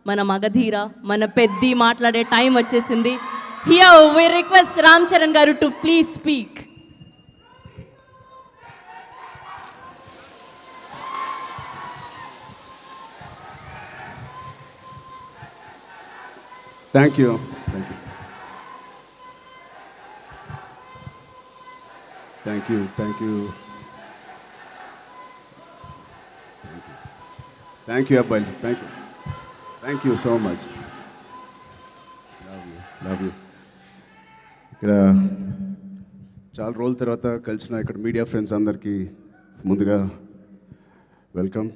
మన మగధీర మన పెద్ది మాట్లాడే టైం వచ్చేసింది. Here we request Ram Charan garu to please speak. Thank you. Thank you. Thank you. Thank you. Thank you, Abhay. Thank you. Thank you so much. Love you. Love you. ఇక్కడ చాలా రోజుల తర్వాత కలిసిన ఇక్కడ మీడియా ఫ్రెండ్స్ అందరికీ ముందుగా వెల్కమ్.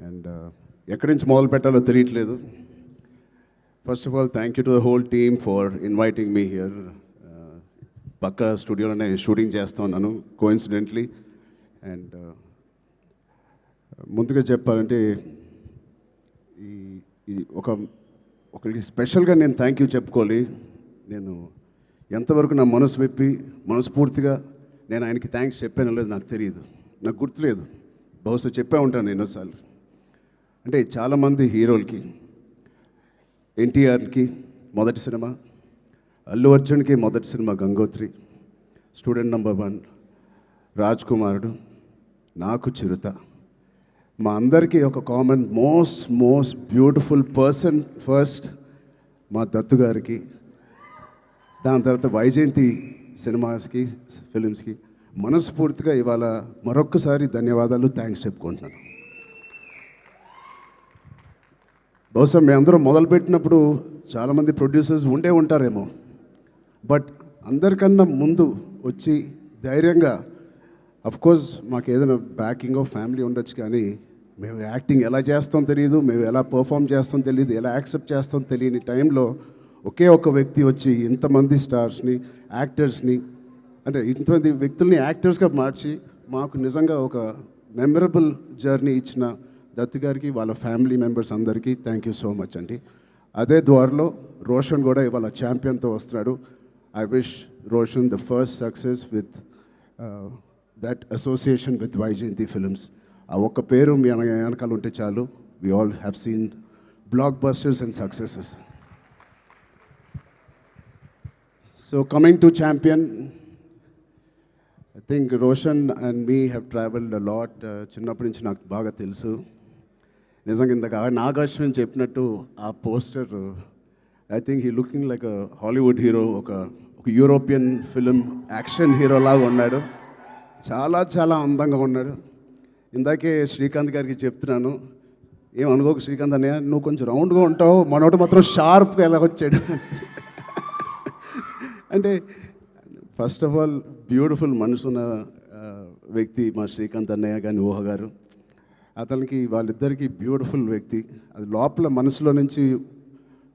అండ్ ఎక్కడి నుంచి మొదలు పెట్టాలో తెలియట్లేదు. First of all, thank you to the whole team for inviting me here. పక్క స్టూడియోలోనే షూటింగ్ చేస్తూ ఉన్నాను కోఇన్సిడెంట్లీ. అండ్ ముందుగా చెప్పాలంటే ఈ ఒకరికి స్పెషల్గా నేను థ్యాంక్ యూ చెప్పుకోవాలి. నేను ఎంతవరకు నా మనసు విప్పి మనస్ఫూర్తిగా నేను ఆయనకి థ్యాంక్స్ చెప్పానో లేదు నాకు తెలియదు, నాకు గుర్తులేదు. బహుశా చెప్పే ఉంటాను ఎన్నోసార్లు. అంటే చాలామంది హీరోలకి, ఎన్టీఆర్కి మొదటి సినిమా, అల్లు అర్జున్కి మొదటి cinema Gangotri, student number 1, Raj కుమారుడు, నాకు చిరుత. మా అందరికీ ఒక common most beautiful person first మా దత్తు గారికి, దాని తర్వాత వైజయంతి సినిమాస్కి ఫిలిమ్స్కి మనస్ఫూర్తిగా ఇవాళ మరొక్కసారి ధన్యవాదాలు, థ్యాంక్స్ చెప్పుకుంటున్నాను. బహుశా మేమందరం మొదలుపెట్టినప్పుడు చాలామంది ప్రొడ్యూసర్స్ ఉండే ఉంటారేమో, బట్ అందరికన్నా ముందు వచ్చి ధైర్యంగా, అఫ్కోర్స్ మాకు ఏదైనా బ్యాకింగ్ ఆఫ్ ఫ్యామిలీ ఉండొచ్చు, కానీ మేము యాక్టింగ్ ఎలా చేస్తాం తెలియదు, మేము ఎలా పర్ఫామ్ చేస్తాం తెలియదు, ఎలా యాక్సెప్ట్ చేస్తాం తెలియని టైంలో ఒకే ఒక వ్యక్తి వచ్చి ఇంతమంది స్టార్స్ని, యాక్టర్స్ని, అంటే ఇంతమంది వ్యక్తుల్ని యాక్టర్స్గా మార్చి మాకు నిజంగా ఒక మెమరబుల్ జర్నీ ఇచ్చిన దత్తు గారికి, వాళ్ళ ఫ్యామిలీ మెంబర్స్ అందరికీ థ్యాంక్ యూ సో మచ్ అండి. అదే ద్వారలో రోషన్ కూడా ఇవాళ ఛాంపియన్తో వస్తున్నాడు. I wish Roshan the first success with that association with Vyjayanthi films. ఆ ఒక్క పేరు మీ వెనకాల ఉంటే చాలు. We all have seen blockbusters and successes. So coming to Champion, I think Roshan and me have travelled a lot. చిన్నప్పటి నుంచి నాకు బాగా తెలుసు. నిజంగా ఇందాక నాగార్జున చెప్పినట్టు ఆ poster, I think he looking like a Hollywood hero, ఒక యూరోపియన్ ఫిలిం యాక్షన్ హీరో లాగా ఉన్నాడు. చాలా అందంగా ఉన్నాడు. ఇందాకే శ్రీకాంత్ గారికి చెప్తున్నాను, ఏమనుకోకు శ్రీకాంత్ అన్నయ్య, నువ్వు కొంచెం రౌండ్గా ఉంటావు, మనోడు మాత్రం షార్ప్గా ఎలా వచ్చాడు. అంటే ఫస్ట్ ఆఫ్ ఆల్ బ్యూటిఫుల్ మనసున్న వ్యక్తి మా శ్రీకాంత్ అన్నయ్య కానీ ఊహ గారు. అతనికి వాళ్ళిద్దరికీ బ్యూటిఫుల్ వ్యక్తి. అది లోపల మనసులో నుంచి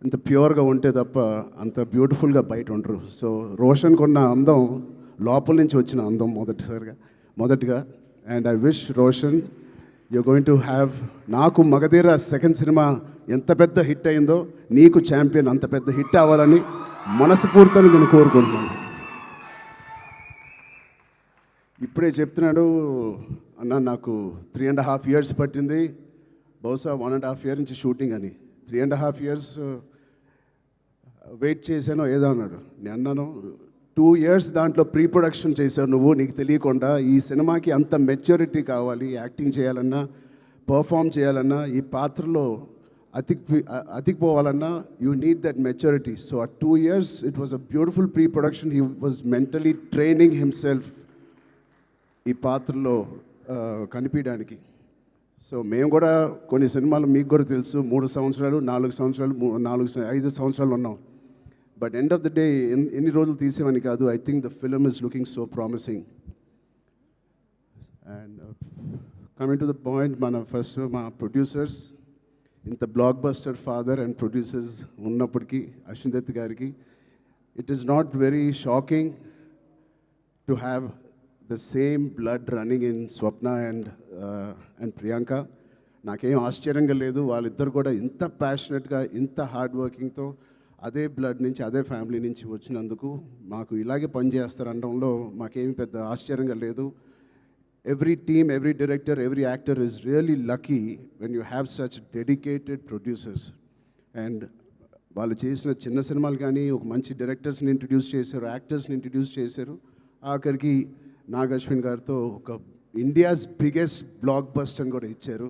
అంత ప్యూర్గా ఉంటే తప్ప అంత బ్యూటిఫుల్గా బయట ఉండరు. సో రోషన్కి ఉన్న అందం లోపల నుంచి వచ్చిన అందం మొదటిగా. And I wish Roshan you going to have, నాకు మగధీర సెకండ్ సినిమా ఎంత పెద్ద హిట్ అయిందో నీకు ఛాంపియన్ అంత పెద్ద హిట్ అవ్వాలని మనస్ఫూర్తిని నేను కోరుకుంటున్నాను. ఇప్పుడే చెప్తున్నాడు అన్న, నాకు 3.5 years పట్టింది, బహుశా 1.5 year నుంచి షూటింగ్ అని. 3.5 years వెయిట్ చేశానో ఏదో అన్నాడు. నేను అన్నాను 2 years దాంట్లో ప్రీ ప్రొడక్షన్ చేశావు నువ్వు, నీకు తెలియకుండా. ఈ సినిమాకి అంత మెచ్యూరిటీ కావాలి, యాక్టింగ్ చేయాలన్నా, పర్ఫామ్ చేయాలన్నా, ఈ పాత్రలో అతికిపోవాలన్నా you need that maturity. So ఆ 2 years it was a beautiful pre production. He was mentally training himself ఈ పాత్రలో కనిపించడానికి. సో మేము కూడా కొన్ని సినిమాలు మీకు కూడా తెలుసు 3 సంవత్సరాలు 4 సంవత్సరాలు 5 సంవత్సరాలు ఉన్నాం. But end of the day ఎన్ని రోజులు తీసేవని కాదు. I think the film is looking so promising. And coming to the point, మా ప్రొడ్యూసర్స్, ఇంత block buster father and producers ఉన్నప్పటికీ అశ్విన్ దత్ గారికి it is not very shocking to have the same blood running in Swapna and Priyanka. నాకేం ఆశ్చర్యంగా లేదు. వాళ్ళిద్దరు కూడా ఇంత ప్యాషనెట్గా, ఇంత హార్డ్ వర్కింగ్తో అదే బ్లడ్ నుంచి, అదే ఫ్యామిలీ నుంచి వచ్చినందుకు మాకు ఇలాగే పనిచేస్తారు అనడంలో మాకేమీ పెద్ద ఆశ్చర్యంగా లేదు. every team, every director, every actor is really lucky when you have such dedicated producers. And వాళ్ళు చేసిన చిన్న సినిమాలు కానీ ఒక మంచి డైరెక్టర్స్ని ఇంట్రడ్యూస్ చేశారు, యాక్టర్స్ని ఇంట్రడ్యూస్ చేశారు. ఆఖరికి నాగ్ అశ్విన్ గారితో ఒక ఇండియాస్ బిగ్గెస్ట్ బ్లాక్ బస్టర్ అని కూడా ఇచ్చారు.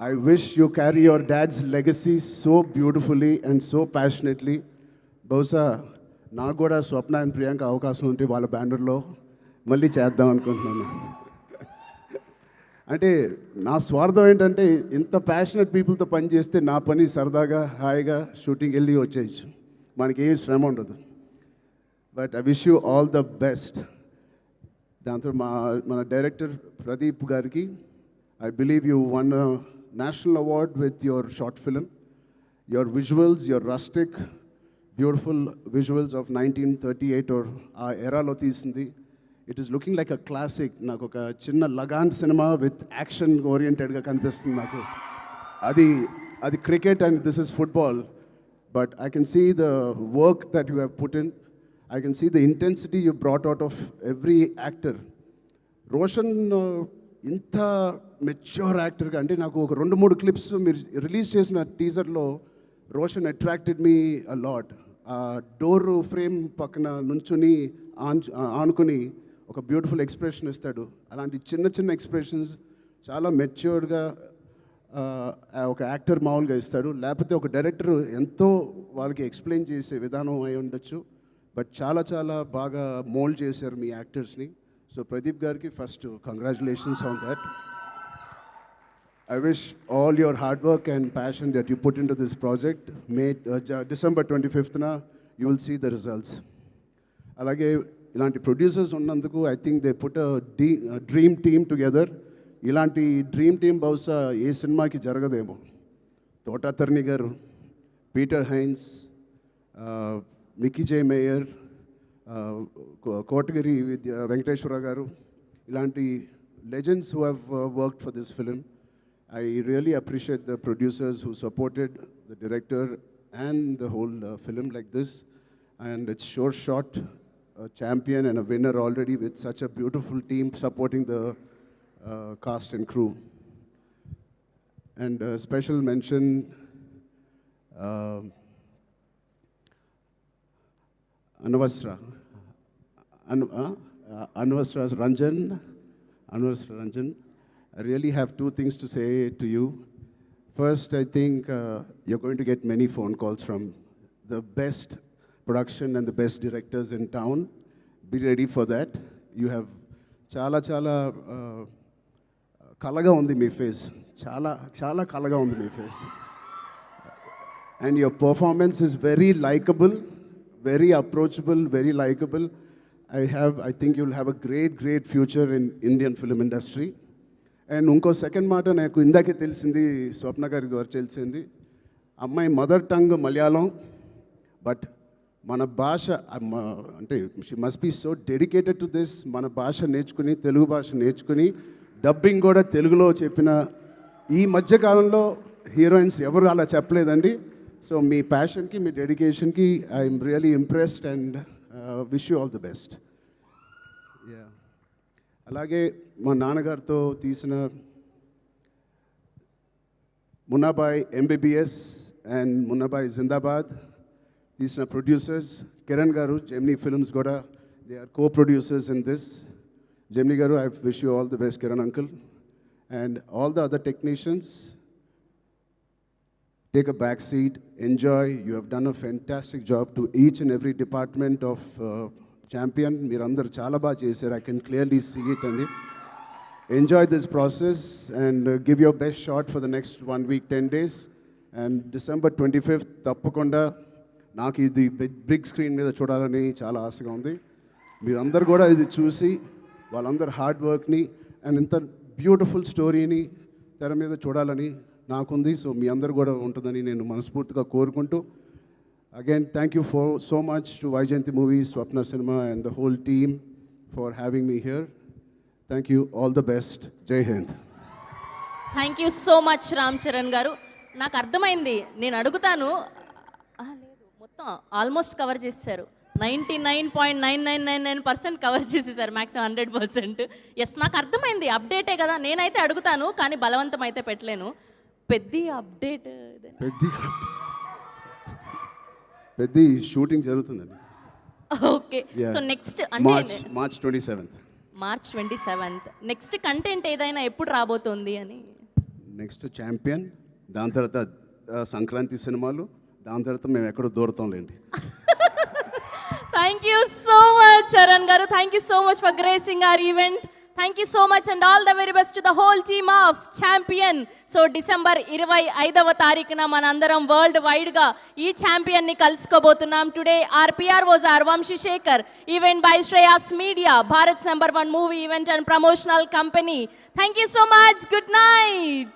I wish you carry your dad's legacy so beautifully and so passionately. బహుశా నాకు కూడా స్వప్న అండ్ ప్రియాంక అవకాశం ఉంటే వాళ్ళ బ్యానర్లో మళ్ళీ చేద్దాం అనుకుంటున్నాను. అంటే నా స్వార్థం ఏంటంటే ఇంత ప్యాషనెట్ పీపుల్తో పని చేస్తే నా పని సరదాగా హాయిగా షూటింగ్ వెళ్ళి వచ్చేయచ్చు, మనకేం శ్రమ ఉండదు. But I wish you all the best. దాంతో మన డైరెక్టర్ ప్రదీప్ గారికి I believe you won national award with your short film. Your visuals, your rustic beautiful visuals of 1938 or ఆ ఎరాలో తీసింది. It is looking like a classic. నాకు ఒక చిన్న లగాన్ సినిమా విత్ యాక్షన్ ఓరియంటెడ్గా కనిపిస్తుంది నాకు. అది cricket and this is football. But I can see the work that you have put in. I can see the intensity you brought out of every actor. Roshan ఇంత mature యాక్టర్గా, అంటే నాకు ఒక 2-3 క్లిప్స్ మీరు రిలీజ్ చేసిన టీజర్లో Roshan attracted me a lot. ఆ door frame పక్కన నుంచుని ఆనుకుని ఒక బ్యూటిఫుల్ ఎక్స్ప్రెషన్ ఇస్తాడు. అలాంటి చిన్న చిన్న ఎక్స్ప్రెషన్స్ చాలా మెచ్యూర్డ్గా ఒక యాక్టర్ మామూలుగా ఇస్తాడు. లేకపోతే ఒక డైరెక్టర్ ఎంతో వాళ్ళకి ఎక్స్ప్లెయిన్ చేసే విధానం అయి ఉండొచ్చు. బట్ చాలా చాలా బాగా మోల్డ్ చేశారు మీ యాక్టర్స్ని. సో ప్రదీప్ గారికి first congratulations on that. I wish all your hard work and passion that you put into this project, December 25th, you will see the results. అలాగే ఇలాంటి ప్రొడ్యూసర్స్ ఉన్నందుకు I think they put dream team together. ఇలాంటి dream team బహుశా ఏ సినిమాకి జరగదేమో. తోటా తర్ని గారు, Peter Heinz, Mickey జే mayor, Kotagiri Venkateswara గారు, ఇలాంటి legends who have worked for this film. I really appreciate the producers who supported the director and the whole film like this. And it's sure shot, a champion and a winner already with such a beautiful team supporting the cast and crew. And special mention Anvasra Ranjan. I really have 2 things to say to you. First, I think you're going to get many phone calls from the best production and the best directors in town. Be ready for that. You have chala kalaga undi mee face. Chala kalaga undi mee face. And your performance is very likable, very approachable, very likable. I think you'll have a great future in Indian film industry. And ఇంకో second మాట నాకు ఇందాకే తెలిసింది, స్వప్న గారి ద్వారా తెలిసింది. అమ్మాయి mother tongue Malayalam, but మన భాష అంటే she must be so dedicated to this. మన భాష నేర్చుకుని, తెలుగు భాష నేర్చుకుని డబ్బింగ్ కూడా తెలుగులో చెప్పిన ఈ మధ్యకాలంలో హీరోయిన్స్ ఎవరు అలా చెప్పలేదండి. సో మీ ప్యాషన్కి, మీ డెడికేషన్కి I'm really impressed and wish you all the best. Yeah, అలాగే మా నాన్నగారితో తీసిన మున్నాబాయ్ ఎంబీబీఎస్ అండ్ మున్నాబాయ్ జిందాబాద్ తీసిన producers Kiran garu, Gemini films కూడా they are co-producers in this. Gemini garu, I wish you all the best Kiran uncle. And all the other technicians, take a back seat, enjoy. You have done a fantastic job to each and every department of Champion. Meerandaru chala baa chesaru. I can clearly see it. And enjoy this process and give your best shot for the next 1 week, 10 days. And December 25th, తప్పకుండా నాకు ఇది big screen మీద చూడాలని చాలా ఆశగా ఉంది. మీరందరూ కూడా ఇది చూసి వాళ్ళందరూ హార్డ్ వర్క్ని అండ్ ఇంత బ్యూటిఫుల్ స్టోరీని తెర మీద చూడాలని నాకుంది. సో మీ అందరు కూడా ఉంటుందని నేను మనస్ఫూర్తిగా కోరుకుంటూ, again thank you for so much to Vyjayanthi movies, Swapna cinema and the whole team for having me here. Thank you, all the best. Jai Hind. Thank you so much Ram Charan garu. నాకు అర్థమైంది, నేను అడుగుతాను. లేదు, మొత్తం ఆల్మోస్ట్ కవర్ చేశారు. 99.9999% కవర్ చేసేసారు, మ్యాక్సిమం 100%. ఎస్, నాకు అర్థమైంది, అప్డేటే కదా. నేనైతే అడుగుతాను కానీ బలవంతం అయితే పెట్టలేను. పెద్ద అప్డేట్ పెద్ద షూటింగ్ జరుగుతుందండి. ఓకే, సో నెక్స్ట్ అంటే March 27th. March 27th. Next content ఏదైనా ఎప్పుడు రాబోతోంది అని? నెక్స్ట్ ఛాంపియన్, దాని తర్వాత సంక్రాంతి సినిమాలు, దాని తర్వాత మేము ఎక్కడో దూరతాంలేండి. Thank you so much Charan garu, thank you so much for gracing our event. Thank you so much and all the very best to the whole team of champion. So December 25న మనందరం వరల్డ్ వైడ్గా ఈ ఛాంపియన్ని కలుసుకోబోతున్నాం. Today our PROs are Vamshi Shekhar, event by Shreyas Media, Bharat's #1 movie event and promotional company. Thank you so much. Good night.